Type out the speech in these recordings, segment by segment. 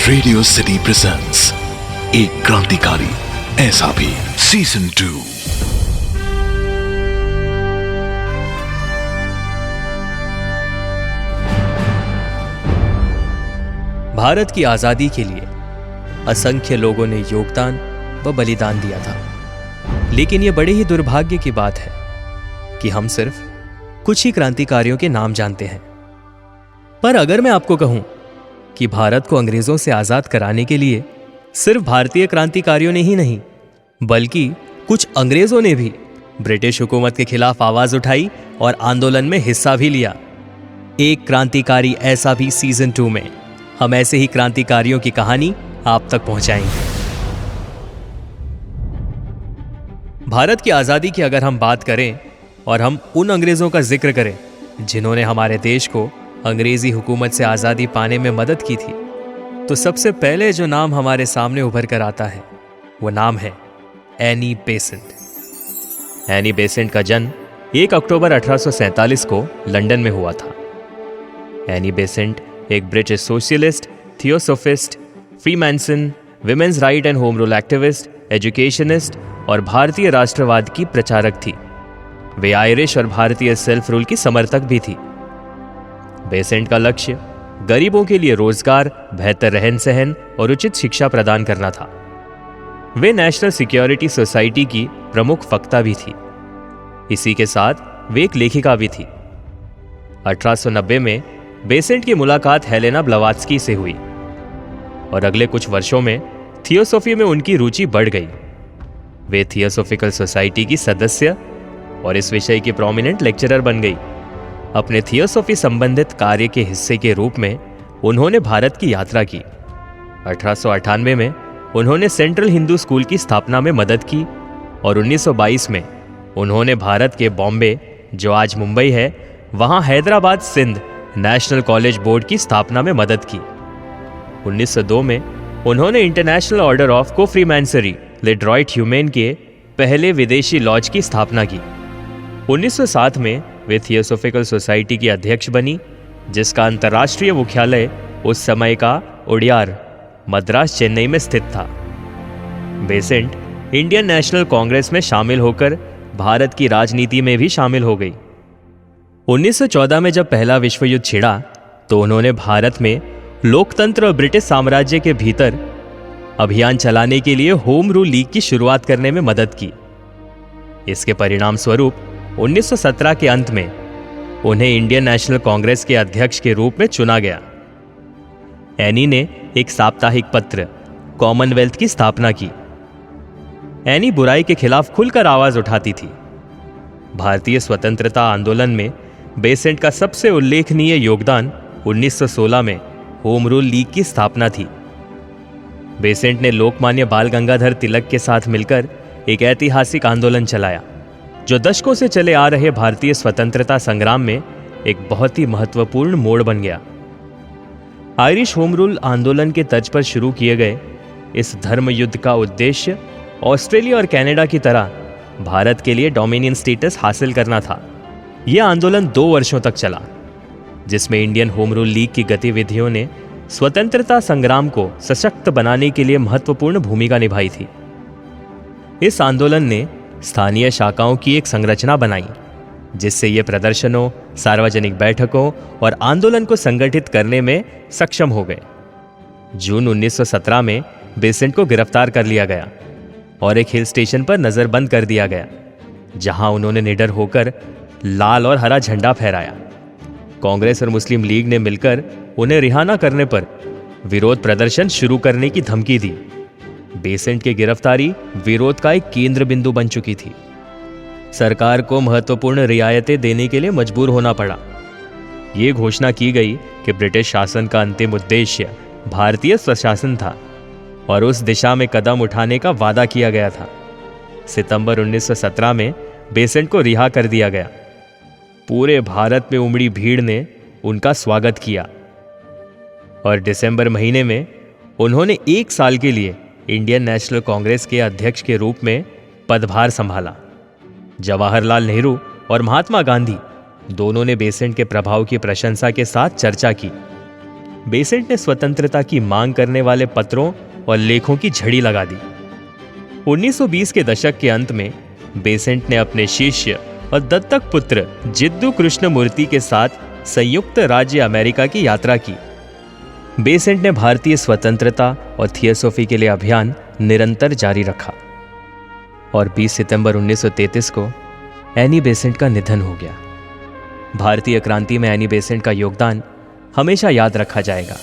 Radio city presents एक क्रांतिकारी ऐसा भी सीजन 2। भारत की आजादी के लिए असंख्य लोगों ने योगदान व बलिदान दिया था, लेकिन यह बड़े ही दुर्भाग्य की बात है कि हम सिर्फ कुछ ही क्रांतिकारियों के नाम जानते हैं। पर अगर मैं आपको कहूं कि भारत को अंग्रेजों से आजाद कराने के लिए सिर्फ भारतीय क्रांतिकारियों ने ही नहीं, बल्कि कुछ अंग्रेजों ने भी ब्रिटिश हुकूमत के खिलाफ आवाज उठाई और आंदोलन में हिस्सा भी लिया। एक क्रांतिकारी ऐसा भी सीजन 2 में हम ऐसे ही क्रांतिकारियों की कहानी आप तक पहुंचाएंगे। भारत की आजादी की अगर हम बात करें और हम उन अंग्रेजों का जिक्र करें जिन्होंने हमारे देश को अंग्रेजी हुकूमत से आजादी पाने में मदद की थी, तो सबसे पहले जो नाम हमारे सामने उभर कर आता है वो नाम है एनी बेसेंट। एनी बेसेंट का जन्म 1 अक्टूबर 1847 को लंदन में हुआ था। एनी बेसेंट एक British socialist, theosophist, freemason, women's right and home rule activist, educationist और भारतीय राष्ट्रवाद की प्रचारक थी। वे आयरिश और भारतीय सेल्फ रूल की समर्थक भी थी। बेसेंट का लक्ष्य गरीबों के लिए रोजगार, बेहतर रहन सहन और उचित शिक्षा प्रदान करना था। वे नेशनल सिक्योरिटी सोसाइटी की प्रमुख वक्ता भी थी। इसी के साथ वे एक लेखिका भी थी। 1890 में बेसेंट की मुलाकात हेलेना ब्लवात्स्की से हुई और अगले कुछ वर्षों में थियोसॉफी में उनकी रुचि बढ़ गई। वे थियोसॉफिकल सोसाइटी की सदस्य और इस विषय की प्रोमिनेंट लेक्चरर बन गई। अपने थियोसॉफी संबंधित कार्य के हिस्से के रूप में उन्होंने भारत की यात्रा की। 1898 में उन्होंने सेंट्रल हिंदू स्कूल की स्थापना में मदद की और 1922 में उन्होंने भारत के बॉम्बे, जो आज मुंबई है, वहां Hyderabad Sindh national college board की स्थापना में मदद की। 1902 में उन्होंने international order of co freemasonry Le Droit Humain के पहले विदेशी लॉज की स्थापना की। 1907 में वे थियोसॉफिकल सोसाइटी की अध्यक्ष बनी, जिसका अंतर्राष्ट्रीय मुख्यालय उस समय का उड़ियार, मद्रास, चेन्नई में स्थित था। बेसेंट इंडियन नेशनल कांग्रेस में शामिल होकर भारत की राजनीति में भी शामिल हो गई। 1914 में जब पहला विश्व युद्ध छिड़ा तो उन्होंने भारत में लोकतंत्र और ब्रिटिश साम्राज्य के भीतर अभियान चलाने के लिए होम रूल लीग की शुरुआत करने में मदद की। इसके परिणाम स्वरूप 1917 के अंत में उन्हें इंडियन नेशनल कांग्रेस के अध्यक्ष के रूप में चुना गया। एनी ने एक साप्ताहिक पत्र कॉमनवेल्थ की स्थापना की। एनी बुराई के खिलाफ खुलकर आवाज उठाती थी। भारतीय स्वतंत्रता आंदोलन में बेसेंट का सबसे उल्लेखनीय योगदान 1916 में होम रूल लीग की स्थापना थी। बेसेंट ने लोकमान्य बाल गंगाधर तिलक के साथ मिलकर एक ऐतिहासिक आंदोलन चलाया, जो दशकों से चले आ रहे भारतीय स्वतंत्रता संग्राम में एक बहुत ही महत्वपूर्ण मोड़ बन गया। आयरिश होम रूल आंदोलन के तर्ज पर शुरू किए गए इस धर्म युद्ध का उद्देश्य ऑस्ट्रेलिया और कनाडा की तरह भारत के लिए डोमिनियन स्टेटस हासिल करना था। यह आंदोलन 2 वर्षों तक चला, जिसमें इंडियन होम रूल लीग की गतिविधियों ने स्वतंत्रता संग्राम को सशक्त बनाने के लिए महत्वपूर्ण भूमिका निभाई थी। इस आंदोलन ने स्थानीय शाखाओं की एक संरचना बनाई, जिससे ये प्रदर्शनों, सार्वजनिक बैठकों और आंदोलन को संगठित करने में सक्षम हो गए। जून 1917 में बेसेंट को गिरफ्तार कर लिया गया और एक हिल स्टेशन पर नजरबंद कर दिया गया, जहां उन्होंने निडर होकर लाल और हरा झंडा फहराया। कांग्रेस और मुस्लिम लीग ने मिलकर उन्हें रिहा न करने पर विरोध प्रदर्शन शुरू करने की धमकी दी। बेसेंट की गिरफ्तारी विरोध का एक केंद्र बिंदु बन चुकी थी। सरकार को महत्वपूर्ण रियायतें देने के लिए मजबूर होना पड़ा। यह घोषणा की गई कि ब्रिटिश शासन का अंतिम उद्देश्य भारतीय स्वशासन था और उस दिशा में कदम उठाने का वादा किया गया था। सितंबर 1917 में बेसेंट को रिहा कर दिया गया। पूरे भारत में उमड़ी भीड़ ने उनका स्वागत किया और दिसंबर महीने में उन्होंने 1 साल के लिए इंडियन नेशनल कांग्रेस के अध्यक्ष के रूप में पदभार संभाला। जवाहरलाल नेहरू और महात्मा गांधी दोनों ने बेसेंट के प्रभाव की प्रशंसा के साथ चर्चा की। बेसेंट ने स्वतंत्रता की मांग करने वाले पत्रों और लेखों की झड़ी लगा दी। 1920 के दशक के अंत में बेसेंट ने अपने शिष्य और दत्तक पुत्र जिद्दू कृष्णमूर्ति के साथ संयुक्त राज्य अमेरिका की यात्रा की। बेसेंट ने भारतीय स्वतंत्रता और थियोसॉफी के लिए अभियान निरंतर जारी रखा और 20 सितंबर 1933 को एनी बेसेंट का निधन हो गया। भारतीय क्रांति में एनी बेसेंट का योगदान हमेशा याद रखा जाएगा।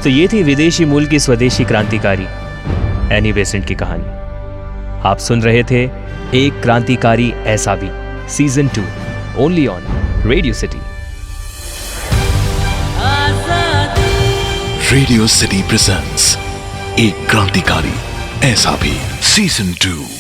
तो ये थी विदेशी मूल की स्वदेशी क्रांतिकारी एनी बेसेंट की कहानी। आप सुन रहे थे एक क्रांतिकारी ऐसा भी, season 2, only on radio city. Radio city presents एक क्रांतिकारी ऐसा भी, सीजन 2।